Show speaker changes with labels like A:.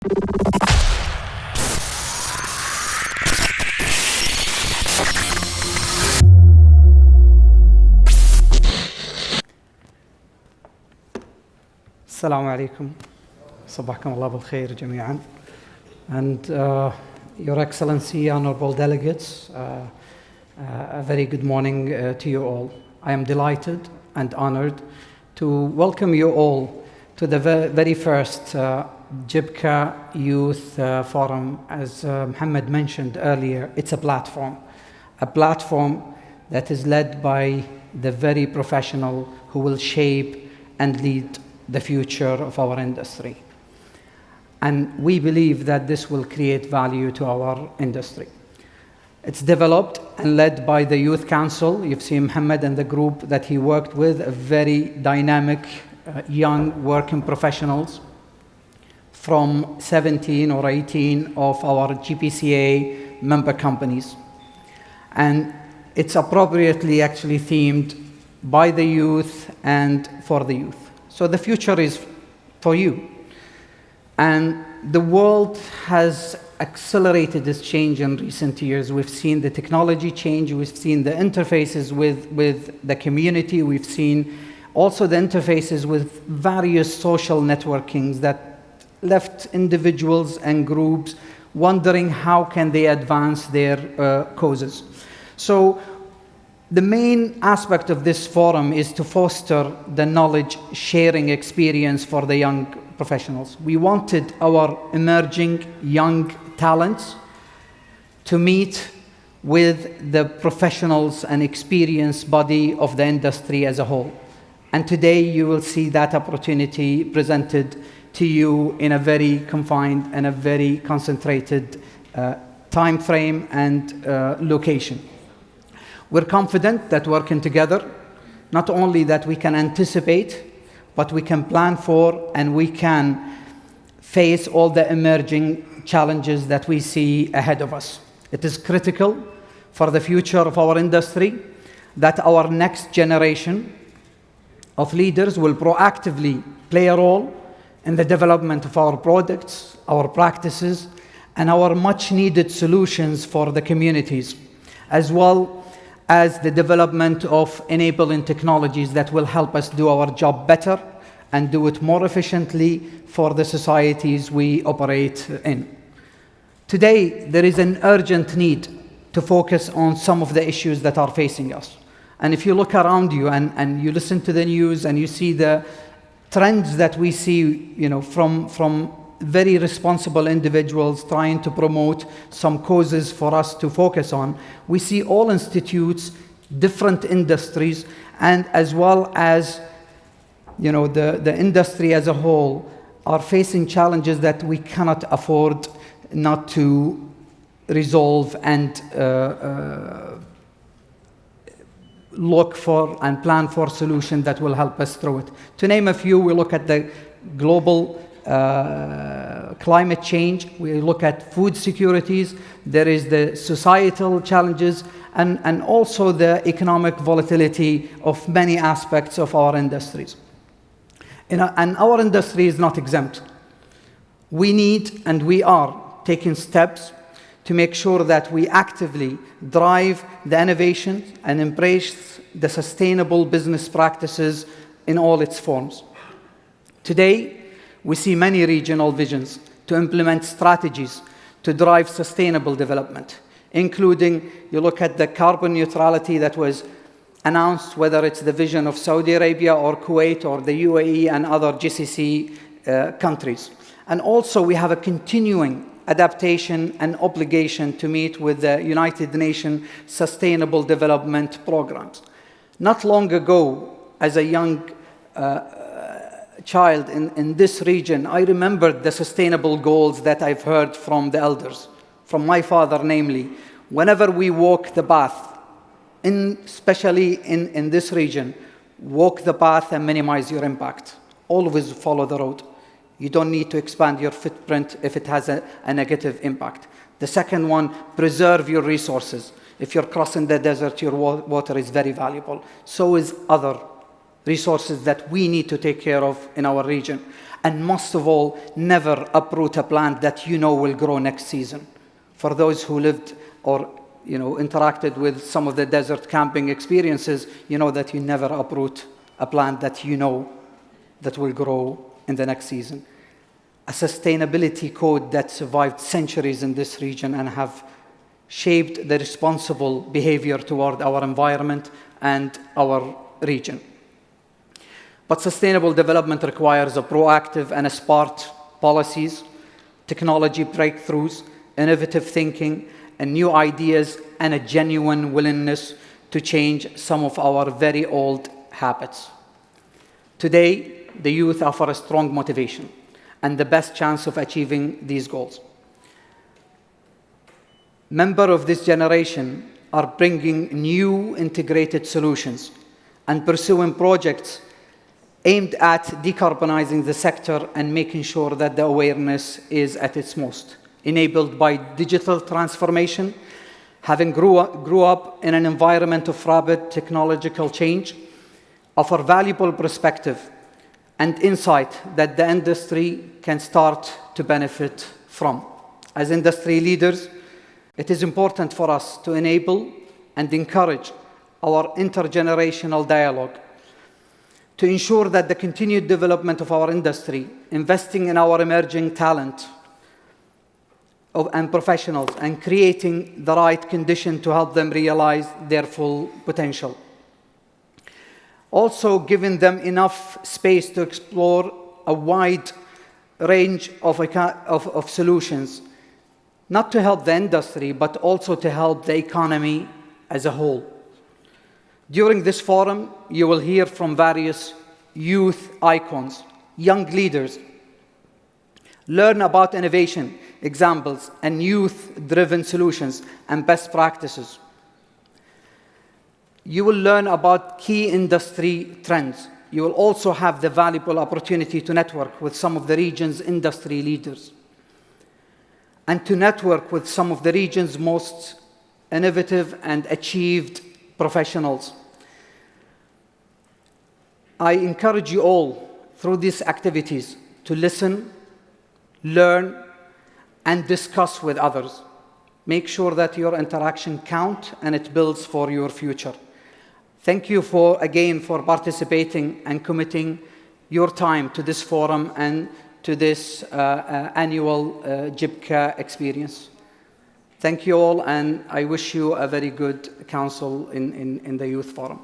A: السلام عليكم. صباحكم الله بالخير جميعا. And Your Excellency, honorable delegates, a very good morning to you all. I am delighted and honored to welcome you all to the very first GPCA Youth Forum. As Mohammed mentioned earlier, it's a platform that is led by the very professional who will shape and lead the future of our industry. And we believe that this will create value to our industry. It's developed and led by the Youth Council. You've seen Mohammed and the group that he worked with, a very dynamic, young working professionals from 17 or 18 of our GPCA member companies. And it's appropriately actually themed by the youth and for the youth. So the future is for you. And the world has accelerated this change in recent years. We've seen the technology change, we've seen the interfaces with the community, we've seen also the interfaces with various social networkings that left individuals and groups wondering how can they advance their causes. So the main aspect of this forum is to foster the knowledge sharing experience for the young professionals. We wanted our emerging young talents to meet with the professionals and experienced body of the industry as a whole. And today you will see that opportunity presented to you in a very confined and a very concentrated time frame and location. We're confident that working together, not only that we can anticipate, but we can plan for and we can face all the emerging challenges that we see ahead of us. It is critical for the future of our industry that our next generation of leaders will proactively play a role in the development of our products, our practices, and our much needed solutions for the communities, as well as the development of enabling technologies that will help us do our job better and do it more efficiently for the societies we operate in. Today, there is an urgent need to focus on some of the issues that are facing us. And if you look around you and you listen to the news and you see the trends that we see, from very responsible individuals trying to promote some causes for us to focus on, we see all institutes, different industries, and as well as the industry as a whole are facing challenges that we cannot afford not to resolve and look for and plan for solutions that will help us through it. To name a few, we look at the global climate change, we look at food securities, there is the societal challenges, and also the economic volatility of many aspects of our industries. And our industry is not exempt. We need and we are taking steps to make sure that we actively drive the innovation and embrace the sustainable business practices in all its forms. Today, we see many regional visions to implement strategies to drive sustainable development, including, you look at the carbon neutrality that was announced, whether it's the vision of Saudi Arabia or Kuwait or the UAE and other GCC countries. And also we have a continuing adaptation and obligation to meet with the United Nations Sustainable Development Programs. Not long ago, as a young child in this region, I remembered the sustainable goals that I've heard from the elders, from my father namely. Whenever we walk the path, especially in this region, walk the path and minimize your impact. Always follow the road. You don't need to expand your footprint if it has a negative impact. The second one, preserve your resources. If you're crossing the desert, your water is very valuable. So is other resources that we need to take care of in our region. And most of all, never uproot a plant that you know will grow next season. For those who lived or interacted with some of the desert camping experiences, you know that you never uproot a plant that you know that will grow in the next season. A sustainability code that survived centuries in this region and have shaped the responsible behavior toward our environment and our region. But sustainable development requires a proactive and a smart policies, technology breakthroughs, innovative thinking, and new ideas, and a genuine willingness to change some of our very old habits. Today, the youth offer a strong motivation and the best chance of achieving these goals. Members of this generation are bringing new integrated solutions and pursuing projects aimed at decarbonizing the sector and making sure that the awareness is at its most, enabled by digital transformation, having grew up in an environment of rapid technological change, offer valuable perspective and insight that the industry can start to benefit from. As industry leaders, it is important for us to enable and encourage our intergenerational dialogue to ensure that the continued development of our industry, investing in our emerging talent and professionals, and creating the right condition to help them realize their full potential. Also, giving them enough space to explore a wide range of solutions, not to help the industry, but also to help the economy as a whole. During this forum, you will hear from various youth icons, young leaders, learn about innovation, examples, and youth-driven solutions and best practices. You will learn about key industry trends. You will also have the valuable opportunity to network with some of the region's industry leaders and to network with some of the region's most innovative and achieved professionals. I encourage you all, through these activities, to listen, learn, and discuss with others. Make sure that your interaction counts and it builds for your future. Thank you again for participating and committing your time to this forum and to this annual GPCA experience. Thank you all, and I wish you a very good council in the Youth Forum.